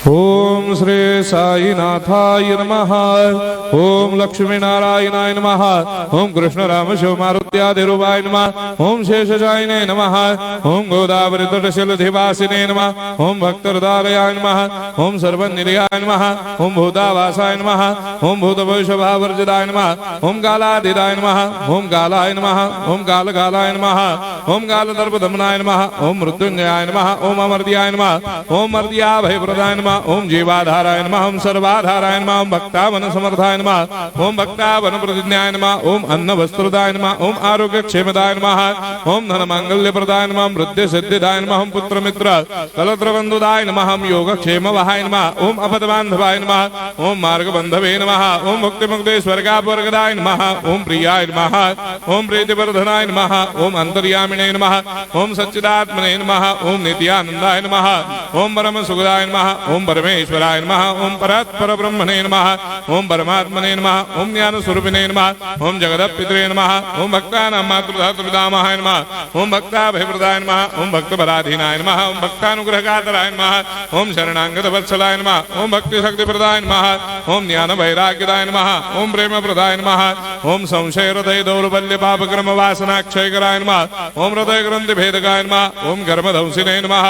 ओम श्री साईनाथाय नमः। ओम लक्ष्मी नारायणाय नमः। ओम कृष्ण राम शिव मारुत्यादिरूपाय नमः। ओम शेषशायिने नमः। ओम गोदावरी तटशिलधिवासिने नमः। ओम भक्तहृदयाय नमः। ओम सर्वनिलयाय नमः। ओम भूतावासाय नमः। ओम भूतभविष्यभावर्जिताय नमः। ओम कालातीताय नमः। ओम कालाय नमः। ओम कालकालाय नमः। ओम कालदर्पदमनाय नमः। ओम मृत्युंजयाय नमः। ओम अमर्त्याय नमः। ओम मर्त्याभयप्रदाय नमः। ओम जीवाधाराय नमः। ओम सर्वाधाराय नमः। ओम भक्तावन समर्थाय नमः। ओम भक्तावन प्रतिज्ञाय नमः। ओम अन्न वस्त्रदाय नमः। ओम आरोग्य क्षेमदाय नमः। ओम धन मांगल्य प्रदाय नमः। वृद्धि सिद्धिदाय नमः। ओम पुत्र मित्र कलत्र बंधुदाय नमः। ओम योग क्षेम वहाय नमः। ओम अपद बांधवाय नमः। ओम मार्ग बंधवे नमः। ओम मुक्ति मुक्ति स्वर्गापवर्गदाय नमः। ओम प्रियाय नमः। ओम प्रीतिवर्धनाय नमः। ओम अंतर्यामिने नमः। ओम सच्चिदात्मने नमः। ओम नित्यानंदाय नमः। ओम परम सुखदाय नमः। ओम परमेश्वराय नमः। ओम परात्पर ब्रह्मणे नमः। ओम परमात्मने नमः। ओम ज्ञान स्वरूपिणे नमः। ओम जगदपितरे नमः। ओम भक्तानां मातृधातृपितामहाय नमः। ओम भक्ताभयप्रदाय नमः। ओम भक्तपराधीनाय नमः। ओम भक्तानुग्रहकातराय नमः। ओम शरणागत वत्सलाय नमः। ओम भक्ति शक्तिप्रदाय नमः। ओम ज्ञान वैराग्यदाय नमः। ओम प्रेम प्रदाय नमः। ओम संशय हृदय दौर्बल्य पाप कर्म वासना क्षयकराय नमः। ओम हृदय ग्रंथि भेदकाय नमः। ओम कर्मधंसिने नमः।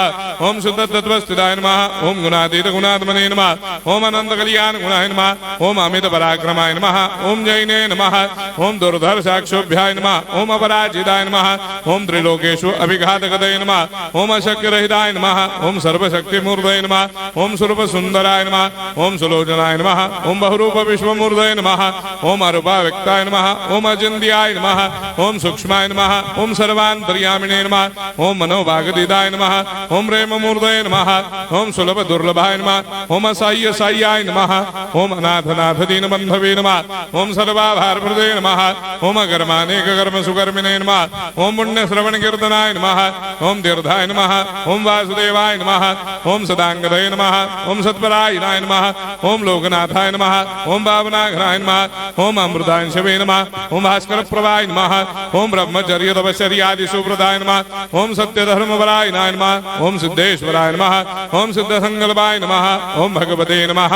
ओम शुद्ध तत्वस्थिताय नमः। ओम गुणातीत गुणात्मने नमः। ओम अनंत कल्याण गुणाय नमः। ओम अमित पराक्रमाय नमः। ओम जैने नमः। ओम दुर्धर्षाक्षोभ्याय नमः। ओम अपराजिताय नमः। ओम त्रिलोकेषु अभिघातगतये नमः। ओम अशक्यरहिताय नमः। ओम सर्वशक्तिमूर्तये नमः। ओम स्वरूप सुंदराय नमः। ओम सुलोचनाय नमः। ओम बहुरूप विश्वमूर्तये नमः। ओम अरूपाव्यक्ताय नमः। ओम अचिन्त्याय नमः। ओम सूक्ष्माय नमः। ओम सर्वान्तर्यामिने नमः। ओम मनोभागतीताय नमः। ओम प्रेममूर्तये नमः। ओम सुलभ दुर्लभाय नमः। ओम असाह्य साह्याय नमः। ओम अनाथनाथ दीनबन्धवे नमः। ओम सर्वाभारप्रदे नमः। ओम अकर्मानेक कर्म सुकर्मिणे नमः। ओम पुण्य श्रवण कीर्तनाय नमः। ओम तीर्थाय नमः। ओम वासुदेवाय नमः। ओम सदांगदये नमः। ओम सत्परायणाय नमः। ओम लोकनाथाय नमः। ओम भावनाघनाय नमः। ओम अमृतांशवे नमः। ओम भास्कर प्रभाय नमः। ओम ब्रह्मचर्य तपश्चर्यादि सुप्रदाय नमः। ओम सत्यधर्मपरायणाय नमः। ओम सिद्धेश्वराय नमः। ओम सिद्ध संकल्पाय नमः। ओम भगवते नमः।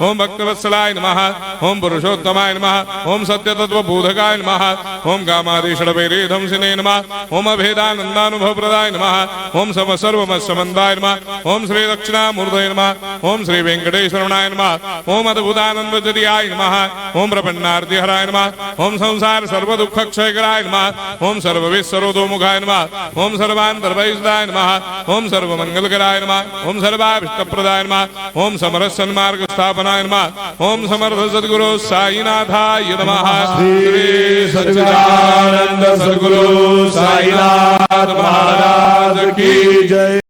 ओम भक्तवत्सलाय नमः। ओम पुरुषोत्तमाय नमः। ओम सत्य तत्वबोधकाय नमः। ओम कामादिषडवैरेधंसिने नमः। ओम अभेदानंदानुभव प्रदाय नमः। ओम सर्वमस्समन्दाय नमः। ओम श्री दक्षिणामूर्तये नमः। ओम श्री वेंकटेश्वरनाय नमः। ओम अद्भुतानंदजरियाय नमः। ओम प्रपन्नार्तिहराय नमः। ओम संसार सर्व दुख क्षयकराय नमः। ओम सर्वविश्वरोधोमुखाय नमः। ओम सर्वान्तर्भयदाय नमः। ओम सर्वमंगलकराय नमः। ओम सर्वाभिष्टप्रदाय नमः। ओम समरस सन्मार्ग स्थापनाय नमः। ओम समर्थ सद्गुरु साईनाथाय नमः। श्री सच्चिदानंद सद्गुरु साईनाथ महाराज की जय।